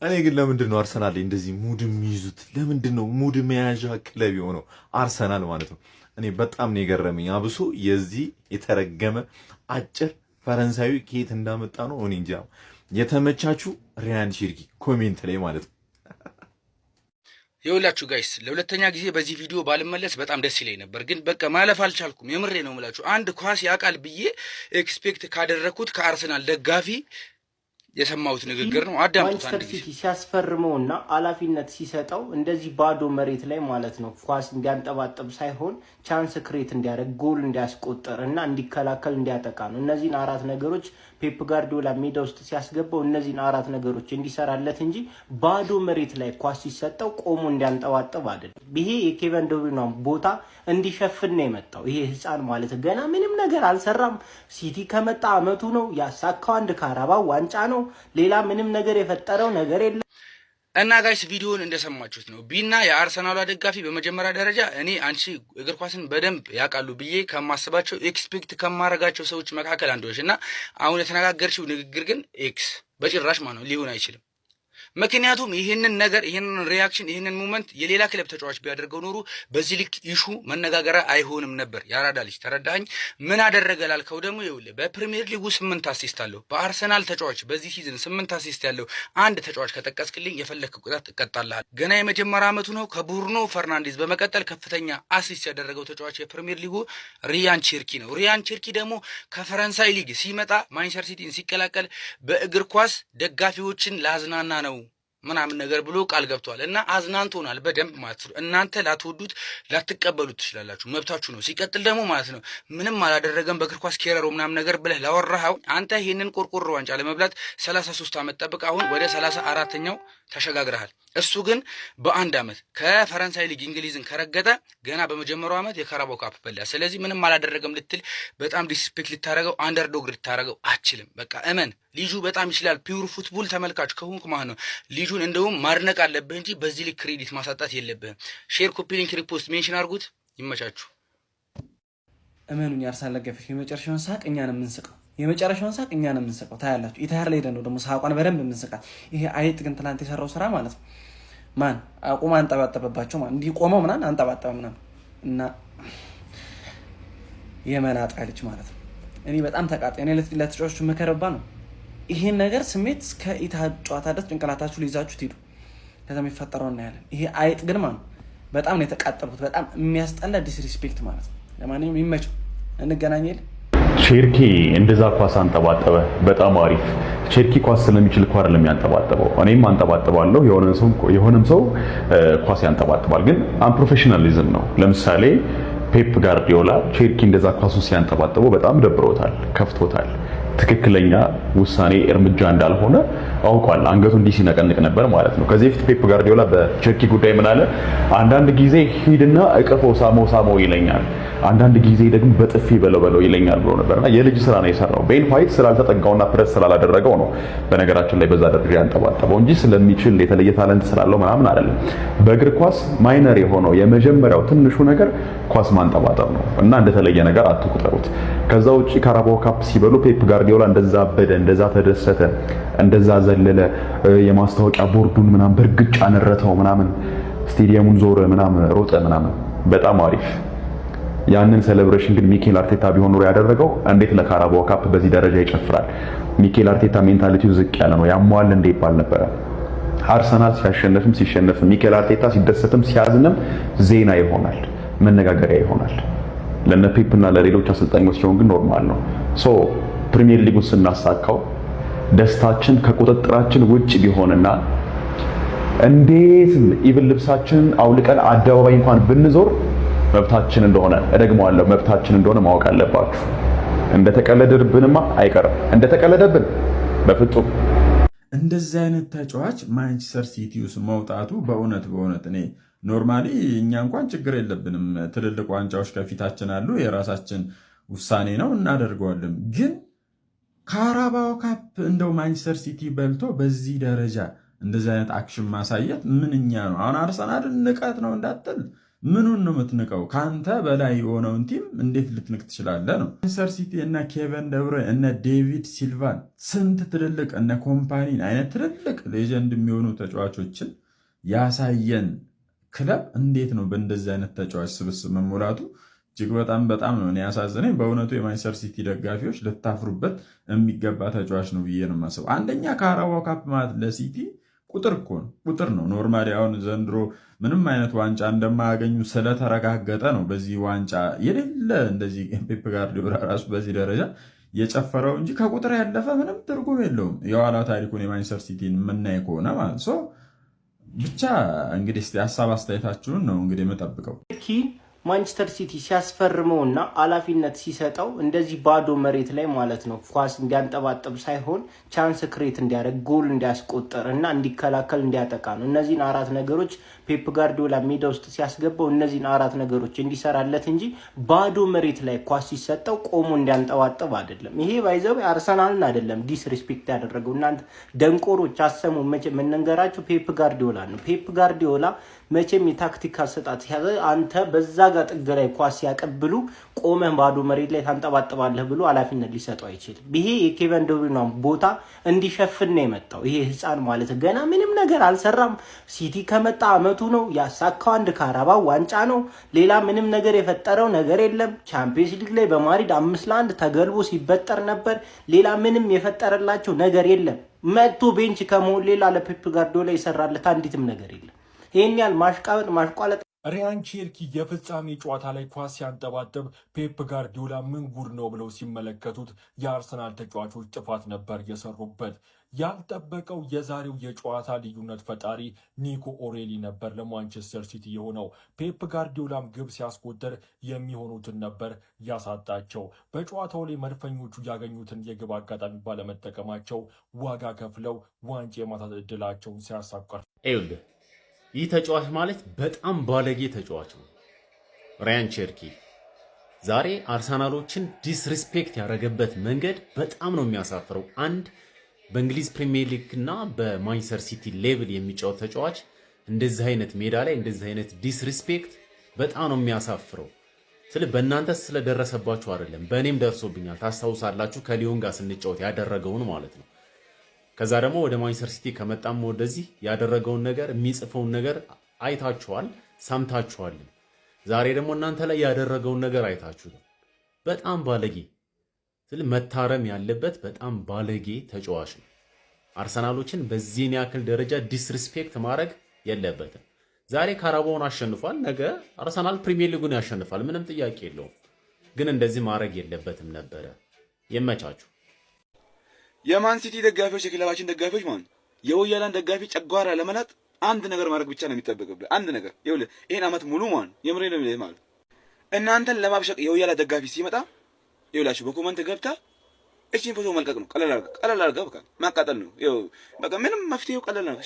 እኔ ግን ለምንድን ነው አርሰናል እንደዚህ ሙድ የሚይዙት? ለምንድን ነው ሙድ መያዣ ክለብ የሆነው አርሰናል ማለት ነው? እኔ በጣም ነው የገረመኝ። አብሶ የዚህ የተረገመ አጭር ፈረንሳዊ ከየት እንዳመጣ ነው እኔ እንጃ። የተመቻችሁ ሪያን ቼርኪ ኮሜንት ላይ ማለት ነው። ይኸውላችሁ ጋይስ ለሁለተኛ ጊዜ በዚህ ቪዲዮ ባልመለስ በጣም ደስ ይለኝ ነበር፣ ግን በቃ ማለፍ አልቻልኩም። የምሬ ነው የምላችሁ። አንድ ኳስ ያውቃል ብዬ ኤክስፔክት ካደረኩት ከአርሰናል ደጋፊ የሰማሁት ንግግር ነው። አዳምጡት። ማንቸስተር ሲቲ ሲያስፈርመውና ኃላፊነት ሲሰጠው እንደዚህ ባዶ መሬት ላይ ማለት ነው ኳስ እንዲያንጠባጥብ ሳይሆን ቻንስ ክሬት እንዲያደርግ፣ ጎል እንዲያስቆጥር እና እንዲከላከል እንዲያጠቃ ነው። እነዚህን 4 ነገሮች ፔፕ ጋርዲዮላ ሜዳ ውስጥ ሲያስገባው እነዚህን 4 ነገሮች እንዲሰራለት እንጂ ባዶ መሬት ላይ ኳስ ሲሰጠው ቆሞ እንዲያንጠባጥብ አይደለም። ይሄ የኬቨን ዶብሪና ቦታ እንዲሸፍን ነው የመጣው። ይሄ ህፃን ማለት ገና ምንም ነገር አልሰራም። ሲቲ ከመጣ አመቱ ነው። ያሳካው 1 ካራባው ዋንጫ ነው። ሌላ ምንም ነገር የፈጠረው ነገር የለም። እና ጋይስ ቪዲዮውን እንደሰማችሁት ነው። ቢና የአርሰናሏ ደጋፊ በመጀመሪያ ደረጃ እኔ አንቺ እግር ኳስን በደንብ ያውቃሉ ብዬ ከማስባቸው ኤክስፔክት ከማረጋቸው ሰዎች መካከል አንዱ ነሽ እና አሁን የተነጋገርሽው ንግግር ግን ኤክስ በጭራሽ ማለት ነው ሊሆን አይችልም። ምክንያቱም ይህንን ነገር ይህንን ሪያክሽን ይህንን ሞመንት የሌላ ክለብ ተጫዋች ቢያደርገው ኖሩ በዚህ ልክ ኢሹ መነጋገሪያ አይሆንም ነበር። ያራዳ ልጅ ተረዳኸኝ? ምን አደረገ ላልከው ደግሞ ይኸውልህ በፕሪሚየር ሊጉ 8 አሲስት አለው። በአርሰናል ተጫዋች በዚህ ሲዝን 8 አሲስት ያለው አንድ ተጫዋች ከጠቀስክልኝ የፈለክ ቁጣት እቀጣልሃል። ገና የመጀመሪያ ዓመቱ ነው። ከቡርኖ ፈርናንዴዝ በመቀጠል ከፍተኛ አሲስት ያደረገው ተጫዋች የፕሪሚየር ሊጉ ሪያን ቼርኪ ነው። ሪያን ቼርኪ ደግሞ ከፈረንሳይ ሊግ ሲመጣ ማንቸስተር ሲቲን ሲቀላቀል በእግር ኳስ ደጋፊዎችን ላዝናና ነው ምናምን ነገር ብሎ ቃል ገብቷል እና አዝናንቶናል በደንብ ማለት ነው። እናንተ ላትወዱት ላትቀበሉት ትችላላችሁ፣ መብታችሁ ነው። ሲቀጥል ደግሞ ማለት ነው ምንም አላደረገም በእግር ኳስ ኬረሮ ምናምን ነገር ብለህ ላወራኸው አንተ ይሄንን ቆርቆሮ ዋንጫ ለመብላት 33 ዓመት ጠብቅ፣ አሁን ወደ 34ኛው ተሸጋግረሃል። እሱ ግን በአንድ ዓመት ከፈረንሳይ ሊግ እንግሊዝን ከረገጠ ገና በመጀመሪያው ዓመት የካራባው ካፕ በላ። ስለዚህ ምንም አላደረገም ልትል በጣም ዲስፔክት ልታረገው አንደርዶግ ልታረገው አችልም። በቃ እመን ልጁ በጣም ይችላል። ፒውር ፉትቦል ተመልካች ከሆንክ ማለት ነው ልጁን እንደውም ማድነቅ አለብህ እንጂ በዚህ ልክ ክሬዲት ማሳጣት የለብህም። ሼር፣ ኮፒ ሊንክ፣ ሪፖስት፣ ሜንሽን አድርጉት። ይመቻችሁ። እመኑኝ አርሰናል ደጋፊዎች የመጨረሻውን ሳቅ እኛ ነው የምንስቀው። የመጨረሻውን ሳቅ እኛ ነው የምንስቀው። ታያላችሁ። ኢታር ላይ ደግሞ ሳቋን በደንብ የምንስቃት። ይሄ አይጥ ግን ትናንት የሰራው ስራ ማለት ነው ማን አቁማ አንጠባጠበባቸው ማለት እንዲህ ቆመው ምናምን አንጠባጠበ ምናምን እና የመናጣ ልጅ ማለት ነው። እኔ በጣም ተቃጣይ እኔ ለተጫዋቾቹ መከረባ ነው። ይሄን ነገር ስሜት እስከ ኢታር ጨዋታ ድረስ ጭንቅላታችሁ ሊይዛችሁ ትሄዱ። ከዛ የሚፈጠረው እናያለን። ይሄ አይጥ ግን ማለት በጣም ነው የተቃጠልኩት። በጣም የሚያስጠላ ዲስሪስፔክት ማለት ነው። ለማንኛውም ይመቸው፣ እንገናኛለን። ቼርኪ እንደዛ ኳስ አንጠባጠበ። በጣም አሪፍ። ቼርኪ ኳስ ስለሚችል እኮ አይደለም ያንጠባጠበው። እኔም አንጠባጥባለሁ፣ የሆነም ሰው ኳስ ያንጠባጥባል። ግን አንፕሮፌሽናሊዝም ነው። ለምሳሌ ፔፕ ጋርዲዮላ ቼርኪ እንደዛ ኳሱን ሲያንጠባጥበው በጣም ደብሮታል፣ ከፍቶታል። ትክክለኛ ውሳኔ እርምጃ እንዳልሆነ አውቋል። አንገቱ እንዲህ ሲነቀንቅ ነበር ማለት ነው። ከዚህ በፊት ፔፕ ጋርዲዮላ በቼርኪ ጉዳይ ምን አለ? አንዳንድ ጊዜ ሂድና እቅፈው ሳመው ይለኛል፣ አንዳንድ ጊዜ ደግሞ በጥፊ በለው ይለኛል ብሎ ነበርና የልጅ ስራ ነው የሰራው። ቤን ዋይት ስላልተጠጋውና ፕረስ ስላላደረገው ነው በነገራችን ላይ በዛ ደረጃ ያንጠባጠበው እንጂ ስለሚችል የተለየ ታለንት ስላለው ምናምን አይደለም። በእግር ኳስ ማይነር የሆነው የመጀመሪያው ትንሹ ነገር ኳስ ማንጠባጠብ ነው እና እንደተለየ ነገር አትቁጠሩት። ከዛ ውጪ ካራባኦ ካፕ ሲበሉ ፔፕ ጋርዲዮላ እንደዛ አበደ፣ እንደዛ ተደሰተ፣ እንደዛ ዘለለ፣ የማስታወቂያ ቦርዱን ምናምን በርግጫ ነረተው ምናምን፣ ስቴዲየሙን ዞረ ምናምን፣ ሮጠ ምናምን። በጣም አሪፍ ያንን ሴሌብሬሽን ግን ሚኬል አርቴታ ቢሆን ኖሮ ያደረገው እንዴት ለካራባኦ ካፕ በዚህ ደረጃ ይጨፍራል? ሚኬል አርቴታ ሜንታሊቲው ዝቅ ያለ ነው። ያሟል እንደ ይባል ነበረ። አርሰናል ሲያሸንፍም ሲሸነፍም ሚኬል አርቴታ ሲደሰትም ሲያዝንም ዜና ይሆናል፣ መነጋገሪያ ይሆናል። ለነ ፔፕ እና ለሌሎች አሰልጣኞች ሲሆን ግን ኖርማል ነው። ሶ ፕሪሚየር ሊጉን ስናሳካው ደስታችን ከቁጥጥራችን ውጭ ቢሆንና እንዴት ኢቭን ልብሳችንን አውልቀን አደባባይ እንኳን ብንዞር መብታችን እንደሆነ እደግመዋለሁ፣ መብታችን እንደሆነ ማወቅ አለባችሁ። እንደተቀለደብንማ አይቀርም፣ እንደተቀለደብን በፍጹም። እንደዚህ አይነት ተጫዋች ማንቸስተር ሲቲ ውስጥ መውጣቱ በእውነት እኔ ኖርማሊ እኛ እንኳን ችግር የለብንም፣ ትልልቅ ዋንጫዎች ከፊታችን አሉ፣ የራሳችን ውሳኔ ነው እናደርገዋለን። ግን ካራባኦ ካፕ እንደው ማንቸስተር ሲቲ በልቶ በዚህ ደረጃ እንደዚህ አይነት አክሽን ማሳየት ምንኛ ነው? አሁን አርሰናል ንቀት ነው እንዳትል፣ ምኑን ነው የምትንቀው? ካንተ በላይ የሆነውን ቲም እንዴት ልትንቅ ትችላለህ ነው። ማንቸስተር ሲቲ እነ ኬቨን ደብረ እነ ዴቪድ ሲልቫን ስንት ትልልቅ እነ ኮምፓኒን አይነት ትልልቅ ሌጀንድ የሚሆኑ ተጫዋቾችን ያሳየን ክለብ እንዴት ነው በእንደዚህ አይነት ተጫዋች ስብስብ መሞላቱ? እጅግ በጣም ነው እኔ ያሳዘነኝ። በእውነቱ የማንቸስተር ሲቲ ደጋፊዎች ልታፍሩበት የሚገባ ተጫዋች ነው ብዬ ነው የማስበው። አንደኛ ካራባኦ ካፕ ማለት ለሲቲ ቁጥር እኮ ነው፣ ቁጥር ነው። ኖርማሊ አሁን ዘንድሮ ምንም አይነት ዋንጫ እንደማያገኙ ስለተረጋገጠ ነው በዚህ ዋንጫ የሌለ እንደዚህ ፔፕ ጋርዲዮላ ራሱ በዚህ ደረጃ የጨፈረው እንጂ ከቁጥር ያለፈ ምንም ትርጉም የለውም። የኋላ ታሪኩን የማንቸስተር ሲቲን የምናይ ከሆነ ማለት ሰው ብቻ እንግዲህ ሀሳብ አስተያየታችሁን ነው እንግዲህ የምጠብቀው። ማንቸስተር ሲቲ ሲያስፈርመውና ኃላፊነት ሲሰጠው እንደዚህ ባዶ መሬት ላይ ማለት ነው ኳስ እንዲያንጠባጥብ ሳይሆን ቻንስ ክሬት እንዲያደርግ ጎል እንዲያስቆጥር እና እንዲከላከል እንዲያጠቃ ነው። እነዚህን አራት ነገሮች ፔፕ ጋርዲዮላ ሜዳ ውስጥ ሲያስገባው እነዚህን አራት ነገሮች እንዲሰራለት እንጂ ባዶ መሬት ላይ ኳስ ሲሰጠው ቆሞ እንዲያንጠባጥብ አይደለም። ይሄ ባይዘው አርሰናልን አይደለም ዲስሪስፔክት ያደረገው። እናንተ ደንቆሮች አሰሙ መነገራችሁ ፔፕ ጋርዲዮላ ነው። ፔፕ ጋርዲዮላ መቼም የታክቲክ አሰጣጥ ሲያዘ አንተ በዛ ጋር ጥግ ላይ ኳስ ሲያቀብሉ ቆመን ባዶ መሬት ላይ ታንጠባጥባለህ ብሎ ኃላፊነት ሊሰጠው አይችልም። ይሄ የኬቨን ደብሩይነ ቦታ እንዲሸፍን ነው የመጣው። ይሄ ህፃን ማለት ገና ምንም ነገር አልሰራም። ሲቲ ከመጣ አመቱ ነው። ያሳካው አንድ ካራባኦ ዋንጫ ነው። ሌላ ምንም ነገር የፈጠረው ነገር የለም። ቻምፒየንስ ሊግ ላይ በማድሪድ 5-1 ተገልቦ ሲበጠር ነበር። ሌላ ምንም የፈጠረላቸው ነገር የለም። መጥቶ ቤንች ከመሆን ሌላ ለፔፕ ጋርዲዮላ የሰራለት አንዲትም ነገር የለም። ይሄን ያህል ማሽቋለጥ ሪያን ቼርኪ የፍጻሜ ጨዋታ ላይ ኳስ ሲያንጠባጥብ ፔፕ ጋርዲዮላ ምን ጉድ ነው ብለው ሲመለከቱት የአርሰናል ተጫዋቾች ጥፋት ነበር የሰሩበት። ያልጠበቀው የዛሬው የጨዋታ ልዩነት ፈጣሪ ኒኮ ኦሬሊ ነበር ለማንቸስተር ሲቲ የሆነው። ፔፕ ጋርዲዮላም ግብ ሲያስቆጥር የሚሆኑትን ነበር ያሳጣቸው። በጨዋታው ላይ መድፈኞቹ ያገኙትን የግብ አጋጣሚ ባለመጠቀማቸው ዋጋ ከፍለው ዋንጫ የማጣት ዕድላቸውን ሲያሳቋር ይህ ተጫዋች ማለት በጣም ባለጌ ተጫዋች ነው። ሪያን ቼርኪ ዛሬ አርሰናሎችን ዲስሪስፔክት ያደረገበት መንገድ በጣም ነው የሚያሳፍረው። አንድ በእንግሊዝ ፕሪሚየር ሊግ እና በማንቸስተር ሲቲ ሌቭል የሚጫወት ተጫዋች እንደዚህ አይነት ሜዳ ላይ እንደዚህ አይነት ዲስሪስፔክት በጣም ነው የሚያሳፍረው። በእናንተ ስለደረሰባችሁ አይደለም፣ በእኔም ደርሶብኛል። ታስታውሳላችሁ ከሊዮን ጋር ስንጫወት ያደረገውን ማለት ነው። ከዛ ደግሞ ወደ ማንቸስተር ሲቲ ከመጣም ወደዚህ ያደረገውን ነገር የሚጽፈውን ነገር አይታችኋል፣ ሰምታችኋል። ዛሬ ደግሞ እናንተ ላይ ያደረገውን ነገር አይታችሁታል። በጣም ባለጌ መታረም ያለበት በጣም ባለጌ ተጫዋች ነው። አርሰናሎችን በዚህን ያክል ደረጃ ዲስሪስፔክት ማድረግ የለበትም። ዛሬ ካራባኦን አሸንፏል፣ ነገ አርሰናል ፕሪሚየር ሊጉን ያሸንፋል። ምንም ጥያቄ የለውም። ግን እንደዚህ ማድረግ የለበትም ነበረ። ይመቻችሁ። የማን ሲቲ ደጋፊዎች የክለባችን ደጋፊዎች ማለት የወያላን ደጋፊ ጨጓራ ለመላጥ አንድ ነገር ማድረግ ብቻ ነው የሚጠበቅብህ። አንድ ነገር ይኸውልህ፣ ይሄን አመት ሙሉ ማለት የምሬ ነው ማለት እናንተን ለማብሸቅ የወያላ ደጋፊ ሲመጣ ይኸውላችሁ በኮመንት ገብታ እቺን ፎቶ መልቀቅ ነው። ቀለል አድርጋ በቃ ማቃጠል ነው። ይኸው በቃ ምንም መፍትሄው ቀለል ነው።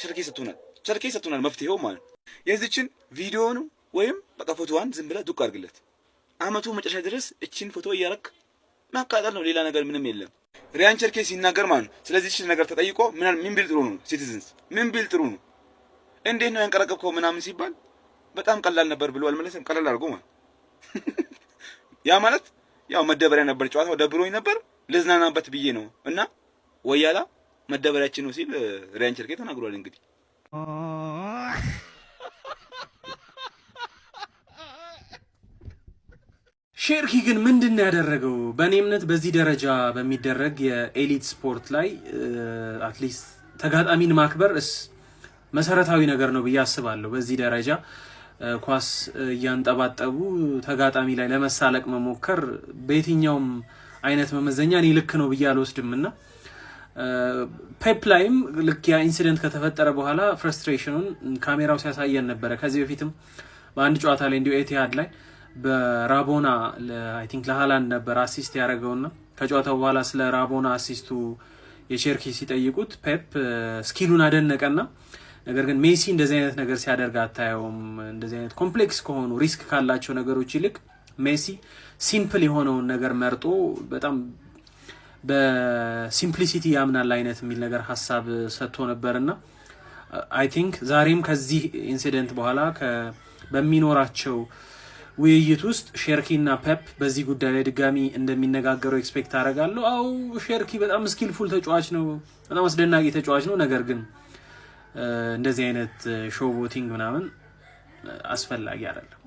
ሸርኬ ሰጥቶናል መፍትሄው ማለት የዚችን ቪዲዮ ነው ወይም በቃ ፎቶዋን ዝም ብለህ ዱቅ አድርግለት። አመቱ መጨረሻ ድረስ እቺን ፎቶ እያረክ ማቃጠል ነው። ሌላ ነገር ምንም የለም። ሪያን ቼርኪ ሲናገር ማለት ነው ስለዚህ እቺ ነገር ተጠይቆ ምን ቢል ጥሩ ነው? ሲቲዝንስ ምን ቢል ጥሩ ነው? እንዴት ነው ያንቀረቀብከው ምናምን ሲባል በጣም ቀላል ነበር ብሎ አልመለሰም። ቀላል አድርጎ ማለት ያ ማለት ያው መደበሪያ ነበር፣ ጨዋታው ደብሮኝ ነበር ልዝናናበት ብዬ ነው እና ወያላ መደበሪያችን ነው ሲል ሪያን ቼርኪ ተናግሯል። እንግዲህ ሼርኪ ግን ምንድነው ያደረገው? በእኔ እምነት በዚህ ደረጃ በሚደረግ የኤሊት ስፖርት ላይ አትሊስት ተጋጣሚን ማክበር መሰረታዊ ነገር ነው ብዬ አስባለሁ። በዚህ ደረጃ ኳስ እያንጠባጠቡ ተጋጣሚ ላይ ለመሳለቅ መሞከር በየትኛውም አይነት መመዘኛ እኔ ልክ ነው ብዬ አልወስድምና ፔፕ ላይም ልክ ያ ኢንሲደንት ከተፈጠረ በኋላ ፍረስትሬሽኑን ካሜራው ሲያሳየን ነበረ። ከዚህ በፊትም በአንድ ጨዋታ ላይ እንዲሁ ኤቲሃድ ላይ በራቦና አይ ቲንክ ለሃላንድ ነበር አሲስት ያደረገውና ከጨዋታው በኋላ ስለ ራቦና አሲስቱ የቼርኪ ሲጠይቁት ፔፕ ስኪሉን አደነቀና ነገር ግን ሜሲ እንደዚህ አይነት ነገር ሲያደርግ አታየውም። እንደዚህ አይነት ኮምፕሌክስ ከሆኑ ሪስክ ካላቸው ነገሮች ይልቅ ሜሲ ሲምፕል የሆነውን ነገር መርጦ በጣም በሲምፕሊሲቲ ያምናል አይነት የሚል ነገር ሐሳብ ሰጥቶ ነበርና አይ ቲንክ ዛሬም ከዚህ ኢንሲደንት በኋላ በሚኖራቸው ውይይት ውስጥ ሼርኪና ፔፕ በዚህ ጉዳይ ላይ ድጋሚ እንደሚነጋገሩ ኤክስፔክት አደርጋለሁ። አው ሼርኪ በጣም ስኪልፉል ተጫዋች ነው፣ በጣም አስደናቂ ተጫዋች ነው። ነገር ግን እንደዚህ አይነት ሾው ቦቲንግ ምናምን አስፈላጊ አይደለም።